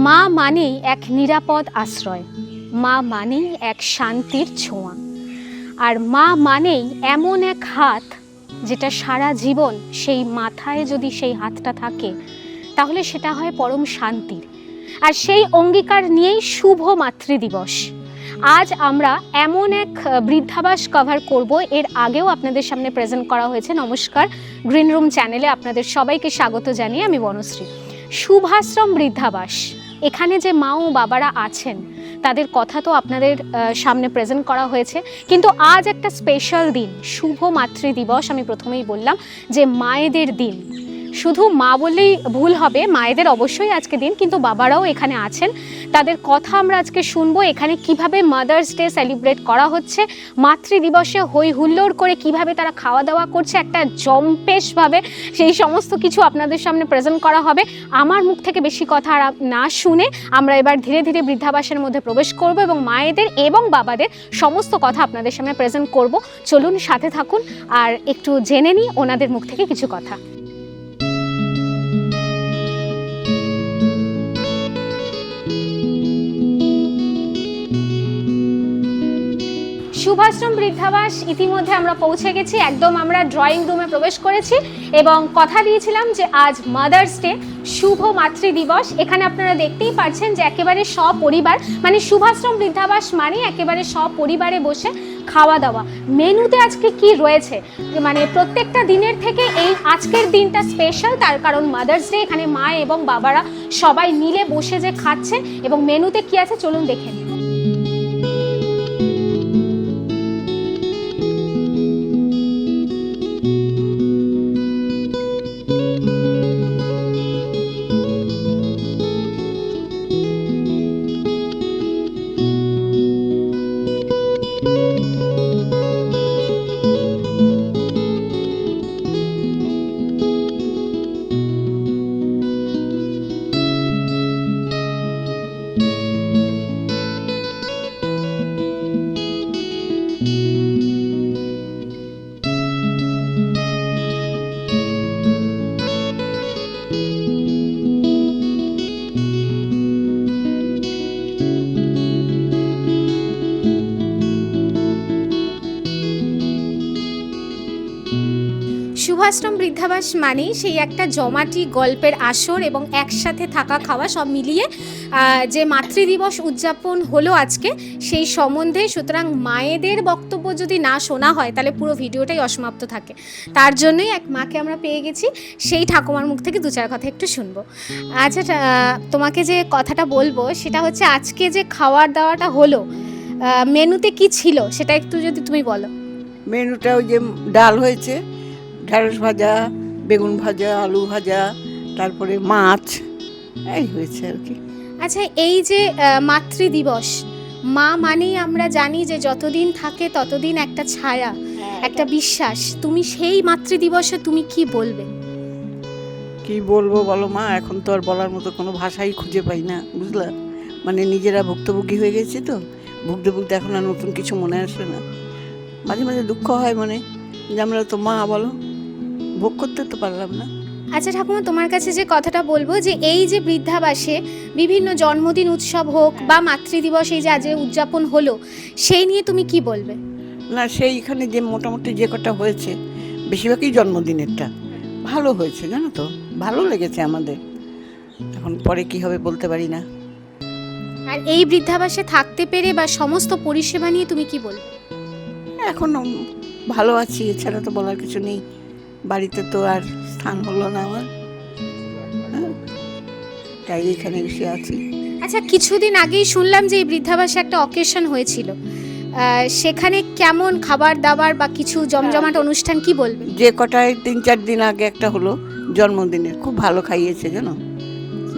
মা মানেই এক নিরাপদ আশ্রয়, মা মানেই এক শান্তির ছোঁয়া, আর মা মানেই এমন এক হাত যেটা সারা জীবন সেই মাথায় যদি সেই হাতটা থাকে তাহলে সেটা হয় পরম শান্তির। আর সেই অঙ্গীকার নিয়েই শুভ মাতৃদিবস। আজ আমরা এমন এক বৃদ্ধাবাস কভার করব, এর আগেও আপনাদের সামনে প্রেজেন্ট করা হয়েছে। নমস্কার, গ্রিন রুম চ্যানেলে আপনাদের সবাইকে স্বাগত জানিয়ে আমি বনশ্রী। শুভাশ্রম বৃদ্ধাবাস, এখানে যে মা ও বাবারা আছেন তাদের কথা তো আপনাদের সামনে প্রেজেন্ট করা হয়েছে, কিন্তু আজ একটা স্পেশাল দিন, শুভ মাতৃদিবস। আমি প্রথমেই বললাম যে মায়েদের দিন, শুধু মা বললেই ভুল হবে, মায়েদের অবশ্যই আজকে দিন, কিন্তু বাবারাও এখানে আছেন, তাদের কথা আমরা আজকে শুনবো। এখানে কিভাবে মাদার্স ডে সেলিব্রেট করা হচ্ছে, মাতৃদিবসে হই হুল্লোড় করে কিভাবে তারা খাওয়া দাওয়া করছে, একটা জম্পেশভাবে সেই সমস্ত কিছু আপনাদের সামনে প্রেজেন্ট করা হবে। আমার মুখ থেকে বেশি কথা না শুনে আমরা এবার ধীরে ধীরে বৃদ্ধাবাসের মধ্যে প্রবেশ করব এবং মায়েদের এবং বাবাদের সমস্ত কথা আপনাদের সামনে প্রেজেন্ট করব। চলুন সাথে থাকুন আর একটু জেনে নিই ওনাদের মুখ থেকে কিছু কথা। শুভাশ্রম বৃদ্ধাবাস ইতিমধ্যে আমরা পৌঁছে গেছি, একদম আমরা ড্রয়িং রুমে প্রবেশ করেছি এবং কথা দিয়েছিলাম যে আজ মাদার্স ডে, শুভ মাতৃদিবস। এখানে আপনারা দেখতেই পাচ্ছেন যে একেবারে সপরিবার, মানে শুভাশ্রম বৃদ্ধাবাস মানে একেবারে সপরিবারে বসে খাওয়া দাওয়া। মেনুতে আজকে কি রয়েছে, মানে প্রত্যেকটা দিনের থেকে এই আজকের দিনটা স্পেশাল, তার কারণ মাদার্স ডে। এখানে মা এবং বাবারা সবাই মিলে বসে যে খাচ্ছে এবং মেনুতে কি আছে চলুন দেখে নিন। শুভাশ্রম বৃদ্ধাবাস মানেই সেই একটা জমাটি গল্পের আসর এবং একসাথে থাকা খাওয়া সব মিলিয়ে যে মাতৃদিবস উদযাপন হলো আজকে সেই সম্বন্ধে। সুতরাং মায়েদের বক্তব্য যদি না শোনা হয় তাহলে পুরো ভিডিওটাই অসমাপ্ত থাকে, তার জন্যই এক মাকে আমরা পেয়ে গেছি, সেই ঠাকুমার মুখ থেকে দু চার কথা একটু শুনবো। আচ্ছা, তোমাকে যে কথাটা বলবো সেটা হচ্ছে আজকে যে খাওয়ার দাওয়াটা হলো, মেনুতে কি ছিল সেটা একটু যদি তুমি বলো। মেনুটা ওই যে ডাল হয়েছে, ঢেঁড়স ভাজা, বেগুন ভাজা, আলু ভাজা, তারপরে মাছ, এই হয়েছে আর কি। আচ্ছা, এই যে মাতৃদিবস, মা মানেই আমরা জানি যে যতদিন থাকে ততদিন একটা ছায়া, একটা বিশ্বাস। তুমি সেই মাতৃদিবসে তুমি কি বলবে? কি বলবো বলো মা, এখন তো আর বলার মতো কোনো ভাষাই খুঁজে পাই না, বুঝলা। মানে নিজেরা ভুক্তভোগী হয়ে গেছি তো, ভুগতে ভুগতে এখন আর নতুন কিছু মনে আসে না। মাঝে মাঝে দুঃখ হয় মনে যে আমরা তো মা, বলো, ভোগ করতে তো পারলাম না। আচ্ছা ঠাকুমা, তোমার কাছে যে কথাটা বলবো যে এই যে বৃদ্ধাবাসে বিভিন্ন জন্মদিন উৎসব হোক বা মাতৃদিবস এই যে আজ উদযাপন হলো, সেই নিয়ে তুমি কি বলবে? না, সেইখানে যে মোটামুটি যে কটা হয়েছে বেশিরভাগই জন্মদিনেরটা ভালো হয়েছে, জানো তো, ভালো লেগেছে আমাদের। এখন পরে কি হবে বলতে পারি না। আর এই বৃদ্ধাবাসে থাকতে পেরে বা সমস্ত পরিষেবা নিয়ে তুমি কি বলবে? এখন ভালো আছি, এছাড়া তো বলার কিছু নেই। বাড়িতে তো আর স্থান হলো না আমার, তাই এখানে এসে আছি। আচ্ছা, কিছুদিন আগেই শুনলাম যে এই বৃদ্ধাবাসে একটা অকেশন হয়েছিল, সেখানে কেমন খাবার দাবার বা কিছু জমজমাট অনুষ্ঠান, কি বলবে? যে কটায় 3-4 দিন আগে একটা হলো জন্মদিনের, খুব ভালো খাইয়েছে, জানো,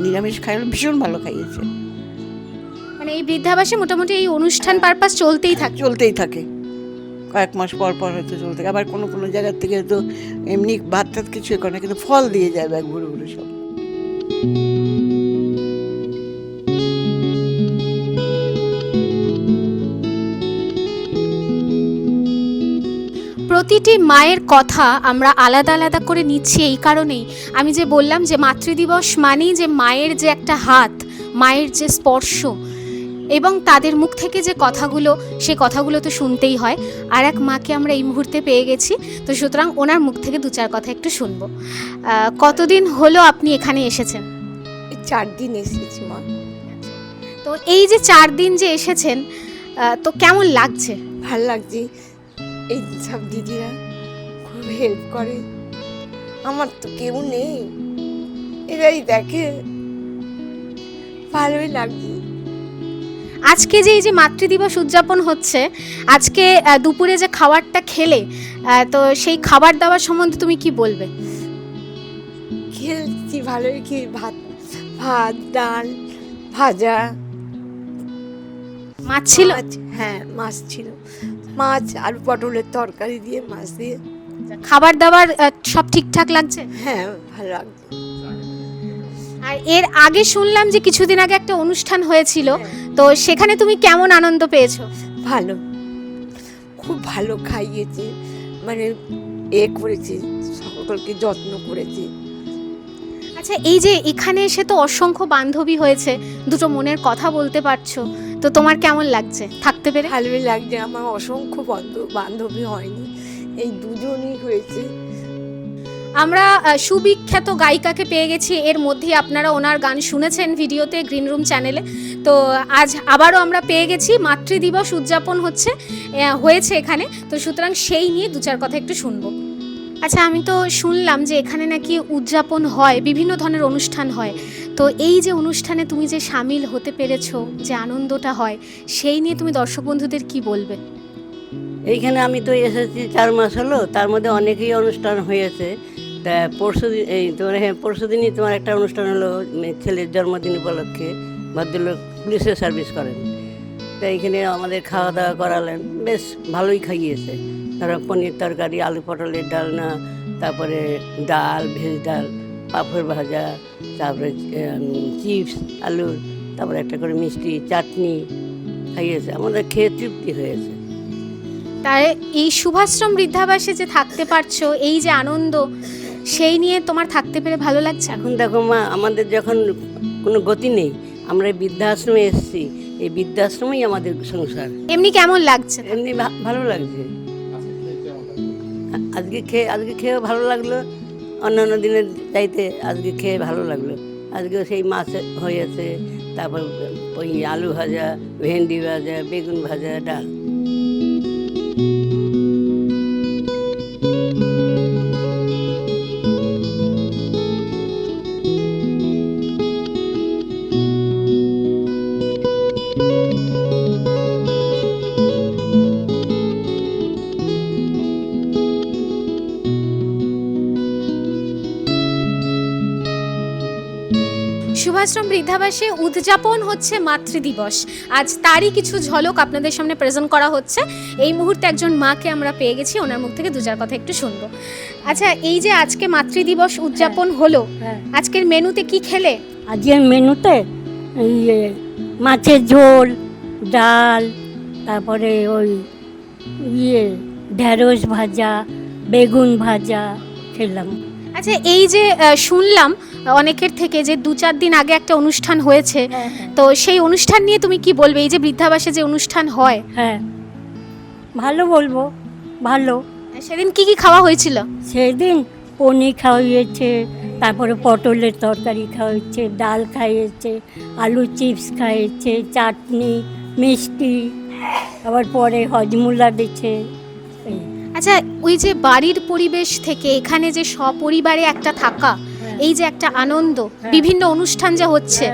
নিরামিষ খাইলো, ভীষণ ভালো খাইয়েছে। মানে এই বৃদ্ধাবাসে মোটামুটি এই অনুষ্ঠান পারপাস চলতেই থাকে? চলতেই থাকে, কয়েক মাস পর পর হয়তো চলতে থাকে। আবার কোনো কোনো জায়গার থেকে তো এমনি ভাত টাত কিছু করে না, কিন্তু ফল দিয়ে যায় ব্যাগ ভরে ভরে সব। প্রতিটি মায়ের কথা আমরা আলাদা আলাদা করে নিচ্ছি এই কারণেই, আমি যে বললাম যে মাতৃদিবস মানেই যে মায়ের যে একটা হাত, মায়ের যে স্পর্শ, এবং তাদের মুখ থেকে যে কথাগুলো, সে কথাগুলো তো শুনতেই হয়। আর এক মাকে আমরা এই মুহূর্তে পেয়ে গেছি, তো সুতরাং ওনার মুখ থেকে দু চার কথা একটু শুনবো। কতদিন হলো আপনি এখানে এসেছেন? 4 দিন এসেছি মা। তো এই যে 4 দিন যে এসেছেন, তো কেমন লাগছে? ভাল লাগছে, এই সব দিদিরা খুব হেল্প করে। আমার তো কেউ নেই, এরাই দেখে, ভালোই লাগছে। আজকে যে এই যে মাতৃদিবস উদযাপন হচ্ছে, আজকে দুপুরে যে খাবারটা খেলে, তো সেই খাবার দাবার সম্বন্ধে তুমি কি বলবে? খেলছি ভালোই, ভাত ডাল ভাজা, মাছ ছিল? হ্যাঁ মাছ ছিল, মাছ আলু পটলের তরকারি দিয়ে, মাছ দিয়ে। খাবার দাবার সব ঠিকঠাক লাগছে? হ্যাঁ ভালো লাগছে। আর এর আগে শুনলাম যে কিছুদিন আগে একটা অনুষ্ঠান হয়েছিল, তো সেখানে তুমি কেমন আনন্দ পেয়েছো? ভালো, খুব ভালো খাইয়েছে, মানে করেছে, সকলকে যত্ন করেছে। আচ্ছা, এই যে এখানে এসে তো অসংখ্য বান্ধবী হয়েছে, দুটো মনের কথা বলতে পারছো, তো তোমার কেমন লাগছে থাকতে পেরে? ভালোই লাগছে। আমার অসংখ্য বান্ধবী হয়নি, এই দুজনই হয়েছে। আমরা সুবিখ্যাত গায়িকাকে পেয়ে গেছি, এর মধ্যেই আপনারা ওনার গান শুনেছেন ভিডিওতে, গ্রিন রুম চ্যানেলে। তো আজ আবারও আমরা পেয়ে গেছি, মাতৃদিবস উদযাপন হয়েছে এখানে, তো সুতরাং সেই নিয়ে দু চার কথা একটু শুনবো। আচ্ছা, আমি তো শুনলাম যে এখানে নাকি উদযাপন হয়, বিভিন্ন ধরনের অনুষ্ঠান হয়, তো এই যে অনুষ্ঠানে তুমি যে সামিল হতে পেরেছো, যে আনন্দটা হয়, সেই নিয়ে তুমি দর্শক বন্ধুদের কি বলবে? এইখানে আমি তো এসেছি 4 মাস হলো, তার মধ্যে অনেকেই অনুষ্ঠান হয়েছে। তা পরশুদিনই তোমার একটা অনুষ্ঠান হলো ছেলের জন্মদিন উপলক্ষে, ভদ্রলোক পুলিশের সার্ভিস করেন, তা এইখানে আমাদের খাওয়া দাওয়া করালেন, বেশ ভালোই খাইয়েছে। ধরো পনির তরকারি, আলু পটলের ডালনা, তারপরে ডাল, ভেজ ডাল, পাঁপড় ভাজা, তারপরে চিপস আলুর, তারপরে একটা করে মিষ্টি চাটনি খাইয়েছে, আমাদের খেয়ে তৃপ্তি হয়েছে। তাই এই শুভাশ্রম বৃদ্ধাবাসে যে থাকতে পারছো, এই যে আনন্দ, সেই নিয়ে তোমার থাকতে পেরে ভালো লাগছে? এখন দেখো মা, আমাদের যখন কোনো গতি নেই, আমরা এই বৃদ্ধাশ্রমে এসেছি, এই বৃদ্ধাশ্রমেই আমাদের সংসার। এমনি কেমন লাগছে? এমনি ভালো লাগছে। আজকে খেয়ে ভালো লাগলো, অন্যান্য দিনের চাইতে আজকে খেয়ে ভালো লাগলো। আজকেও সেই মাছ হয়েছে, তারপর ওই আলু ভাজা, ভেন্ডি ভাজা, বেগুন ভাজা, ডাল। শুভাশ্রম বৃদ্ধাবাসে উদযাপন হচ্ছে মাতৃদিবস, আজ তারই কিছু ঝলক আপনাদের সামনে প্রেজেন্ট করা হচ্ছে। এই মুহূর্তে একজন মাকে আমরা পেয়ে গেছি, ওনার মুখ থেকে দু চার কথা একটু শুনবো। আচ্ছা, এই যে আজকে মাতৃদিবস উদযাপন হলো, আজকের মেনুতে কি খেলে? আজকের মেনুতে মাছের ঝোল, ডাল, তারপরে ওই ঢেঁড়স ভাজা, বেগুন ভাজা খেলাম। আচ্ছা, এই যে শুনলাম অনেকের থেকে যে 2-4 দিন আগে একটা অনুষ্ঠান হয়েছে, তো সেই অনুষ্ঠান নিয়ে তুমি কি বলবে? এই যে বৃদ্ধাবাসে যে অনুষ্ঠান হয়, হ্যাঁ ভালো বলবো, ভালো। সেদিন কি কি খাওয়া হয়েছিল? সেদিন পনির খাওয়িয়েছে, তারপরে পটলের তরকারি খাওয়াচ্ছে, ডাল খাইয়েছে, আলু চিপস খাইয়েছে, চাটনি, মিষ্টি, আবার পরে হজমুলা দিচ্ছে। আচ্ছা, ওই যে বাড়ির পরিবেশ থেকে এখানে যে সপরিবারে একটা থাকা, এই যে একটা আনন্দ, বিভিন্ন অনুষ্ঠান যা হচ্ছে,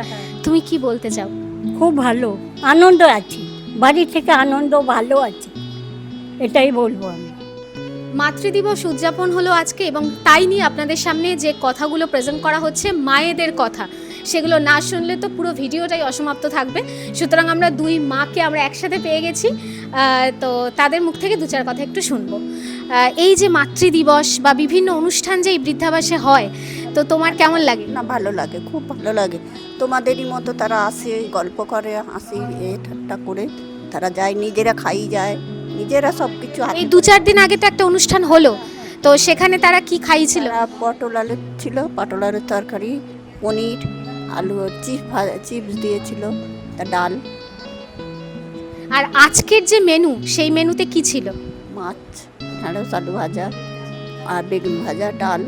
তুমি কি বলতে চাও? খুব ভালো আনন্দ আছে, বাড়ি থেকে আনন্দ ভালো আছে, এটাই বলবো আমি। মাতৃদিবস উদযাপন হলো আজকে, এবং তাই নিয়ে আপনাদের সামনে যে কথাগুলো প্রেজেন্ট করা হচ্ছে, মায়েদের কথা, সেগুলো না শুনলে তো পুরো ভিডিওটাই অসমাপ্ত থাকবে। সুতরাং আমরা দুই মাকে আমরা একসাথে পেয়ে গেছি, তো তাদের মুখ থেকে দু চার কথা একটু শুনবো। এই যে মাতৃদিবস বা বিভিন্ন অনুষ্ঠান যে এই বৃদ্ধাবাসে হয়, তো তোমার কেমন লাগে? না, ভালো লাগে, খুব ভালো লাগে। তোমাদেরই মতো তারা আসে, গল্প করে, হাসি ঠাট্টা করে তারা যায়, নিজেরা খাই যায়, নিজেরা সব কিছু। এই 2-4 দিন আগে তো একটা অনুষ্ঠান হলো, তো সেখানে তারা কি খাইছিল? পটল আলু ছিল, পটল আলুর তরকারি, পনির, আলু চিপস দিয়েছিল, তা ডাল। আর আজকের যে মেনু, সেই মেনুতে কি ছিল? মাছ, ঢেঁড়স আলু ভাজা আর বেগুন ভাজা, ডাল।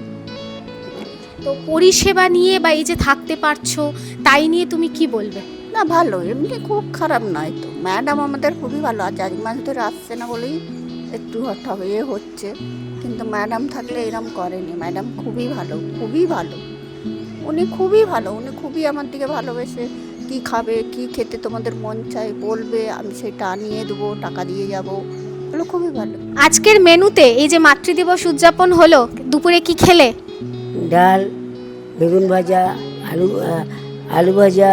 তো পরিষেবা নিয়ে বা এই যে থাকতে পারছো তাই নিয়ে তুমি কি বলবে? না, ভালো, এমনি খুব খারাপ নয় তো। ম্যাডাম আমাদের খুবই ভালো, আর 4 মাস ধরে আসছে না বলেই একটু ইয়ে হচ্ছে, কিন্তু ম্যাডাম থাকলে এরম করেনি। ম্যাডাম খুবই ভালো, খুবই ভালো, উনি খুবই ভালো, উনি খুবই আমার দিকে ভালোবেসে কি খাবে, কি খেতে তোমাদের মন চাই বলবে, আমি সেটা আনিয়ে দেবো, টাকা দিয়ে যাবো, এগুলো খুবই ভালো। আজকের মেনুতে এই যে মাতৃদিবস উদযাপন হলো, দুপুরে কি খেলে? ডাল, বেগুন ভাজা, আলু ভাজা,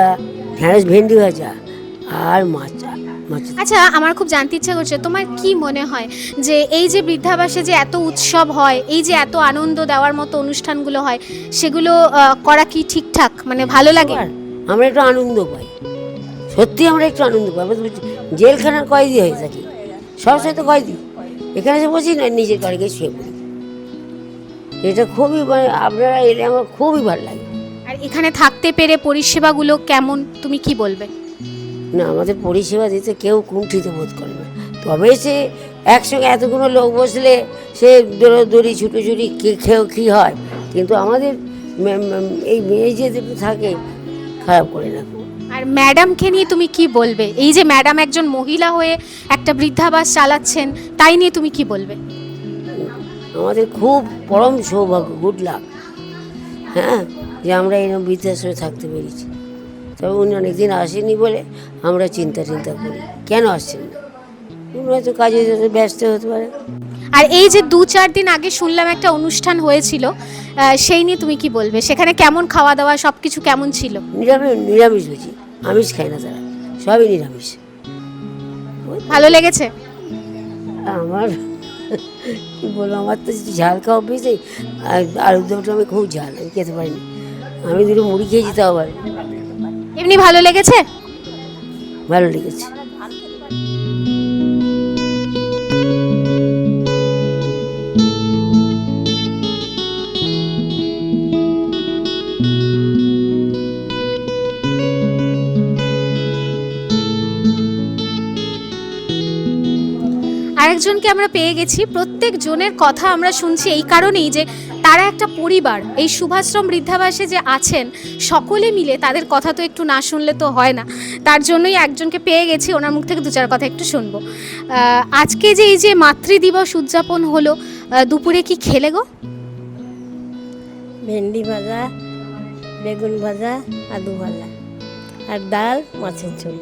ঢেঁড়স ভেন্ডি ভাজা আর মাছ। আচ্ছা, আমার খুব জানতে ইচ্ছা করছে, তোমার কি মনে হয় যে এই যে বৃদ্ধাবাসে যে এত উৎসব হয়, এই যে এত আনন্দ দেওয়ার মতো অনুষ্ঠানগুলো হয়, সেগুলো করা কি ঠিকঠাক, মানে ভালো লাগে? আমরা একটু আনন্দ পাই, সত্যি আমরা একটু আনন্দ পাই। আমরা তো জেলখানার কয়েদি হয়ে থাকি, সবসময় তো কয়েদি, এখানে এসে বসি না, নিজের ঘরে গিয়ে শুয়ে পড়ি। এটা খুবই, মানে আপনারা এলে আমার খুবই ভালো লাগে। আর এখানে থাকতে পেরে পরিষেবাগুলো কেমন, তুমি কি বলবে? না, আমাদের পরিষেবা দিতে কেউ কুণ্ঠিত বোধ করে না, তবে সে একসঙ্গে এতগুলো লোক বসলে সে দৌড়ি ছুটোছুটি খেয়েও কী হয়, কিন্তু আমাদের এই মেয়ে যে দুটো থাকে খারাপ করে না। আর ম্যাডামকে নিয়ে তুমি কি বলবে? এই যে ম্যাডাম একজন মহিলা হয়ে একটা বৃদ্ধাবাস চালাচ্ছেন, তাই নিয়ে তুমি কি বলবে? আমাদের খুব পরম সৌভাগ্য, গুড লাক, হ্যাঁ, যে আমরা এরকম বৃদ্ধাশ্রমে থাকতে পেরেছি। তবে উনি অনেকদিন আসেনি বলে আমরা চিন্তা করি, কেন আসছেন না, উনি হয়তো কাজে ব্যস্ত হতে পারে। আর এই যে 2-4 দিন আগে শুনলাম একটা অনুষ্ঠান হয়েছিল, সেই নিয়ে তুমি কি বলবে? সেখানে কেমন খাওয়া দাওয়া, সব কিছু কেমন ছিল? নিরামিষ বুঝি, আমিষ খাই না তারা, সবই নিরামিষ। ভালো লেগেছে? আমার কি বলবো, আমার তো ঝাল খাওয়া অভ্যেস নেই, আর আলুর দমটা আমি খুব ঝাল, আমি খেতে পারিনি। আমি দুটো মুড়ি খেয়েছি, তাও আবার এমনি ভালো লেগেছে? ভালো লেগেছে। আরেকজনকে আমরা পেয়ে গেছি। প্রত্যেক জনের কথা আমরা শুনছি এই কারণেই যে তারা একটা পরিবার। এই শুভাশ্রম বৃদ্ধাবাসে যে আছেন, সকলে মিলে তাদের কথা তো একটু না শুনলে তো হয় না, তার জন্যই একজনকে পেয়ে গেছি, ওনার মুখ থেকে 2-4 কথা একটু শুনবো। আজকে যে এই যে মাতৃদিবস উদযাপন হলো, দুপুরে কি খেলে গো? ভেন্ডি ভাজা, বেগুন ভাজা, আলু ভাজা আর ডাল, মাছের ঝোল।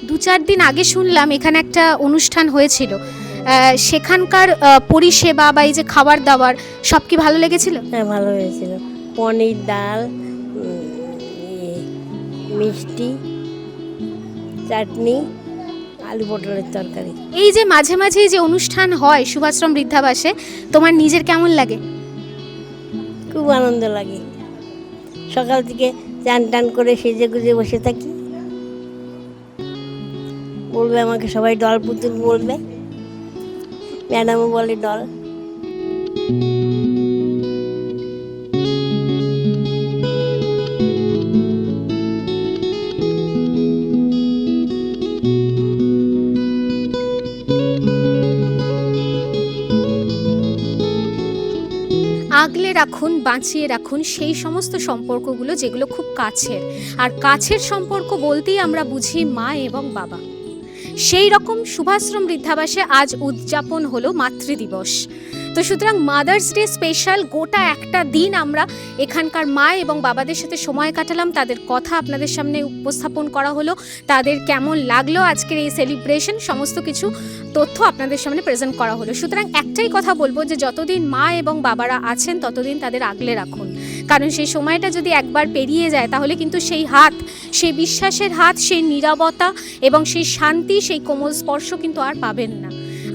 2-4 দিন আগে শুনলাম এখানে একটা অনুষ্ঠান হয়েছিল, সেখানকার পরিষেবা বা এই যে খাবার দাবার সব কি ভালো লেগেছিল? হ্যাঁ, ভালো হয়েছিল। পনির, ডাল, মিষ্টি, চাটনি, আলু পটলের তরকারি। এই যে মাঝে মাঝে যে অনুষ্ঠান হয় শুভাশ্রম বৃদ্ধাবাসে, তোমার নিজের কেমন লাগে? খুব আনন্দ লাগে। সকাল থেকে চান টান করে সেজে গুজে বসে থাকি, বলবে আমাকে সবাই ডল পুতুল বলবে, ম্যাডামও বলে ডল। আগলে রাখুন, বাঁচিয়ে রাখুন সেই সমস্ত সম্পর্কগুলো যেগুলো খুব কাছের। আর কাছের সম্পর্ক বলতেই আমরা বুঝি মা এবং বাবা। সেই রকম শুভাশ্রম বৃদ্ধাবাসে আজ উদযাপন হলো মাতৃদিবস। তো সুতরাং মাদার্স ডে স্পেশাল গোটা একটা দিন আমরা এখানকার মা এবং বাবাদের সাথে সময় কাটালাম, তাদের কথা আপনাদের সামনে উপস্থাপন করা হলো, তাদের কেমন লাগলো আজকের এই সেলিব্রেশন, সমস্ত কিছু তথ্য আপনাদের সামনে প্রেজেন্ট করা হলো। সুতরাং একটাই কথা বলবো যে যতদিন মা এবং বাবারা আছেন ততদিন তাদের আগলে রাখুন, কারণ সেই সময়টা যদি একবার পেরিয়ে যায় তাহলে কিন্তু সেই হাত, সেই বিশ্বাসের হাত, সেই নীরবতা এবং সেই শান্তি, সেই কোমল স্পর্শ কিন্তু আর পাবেন না।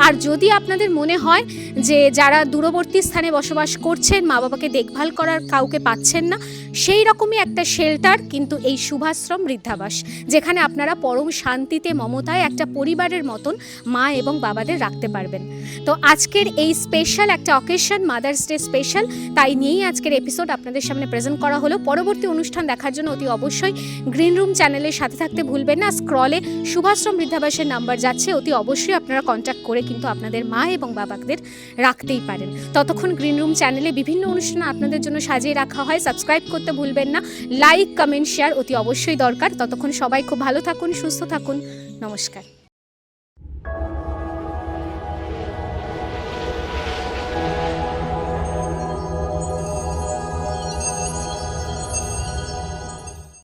আর যদি আপনাদের মনে হয় যে যারা দূরবর্তী স্থানে বসবাস করছেন, মা বাবাকে দেখভাল করার কাউকে পাচ্ছেন না, সেই রকমই একটা শেল্টার কিন্তু এই শুভাশ্রম বৃদ্ধাবাস, যেখানে আপনারা পরম শান্তিতে, মমতায় একটা পরিবারের মতন মা এবং বাবাদের রাখতে পারবেন। তো আজকের এই স্পেশাল একটা অকেশন, মাদার্স ডে স্পেশাল, তাই নিয়েই আজকের এপিসোড আপনাদের সামনে প্রেজেন্ট করা হলো। পরবর্তী অনুষ্ঠান দেখার জন্য অতি অবশ্যই গ্রিন রুম চ্যানেলের সাথে থাকতে ভুলবেন না। স্ক্রলে শুভাশ্রম বৃদ্ধাবাসের নাম্বার যাচ্ছে, অতি অবশ্যই আপনারা কন্ট্যাক্ট করে কিন্তু আপনাদের মা এবং বাবাদের রাখতেই পারেন। ততক্ষণ গ্রিন রুম চ্যানেলে বিভিন্ন অনুষ্ঠান আপনাদের জন্য সাজিয়ে রাখা হয়। সাবস্ক্রাইব করতে ভুলবেন না, লাইক, কমেন্ট, শেয়ার অতি অবশ্যই দরকার। ততক্ষণ সবাই খুব ভালো থাকুন, সুস্থ থাকুন, নমস্কার।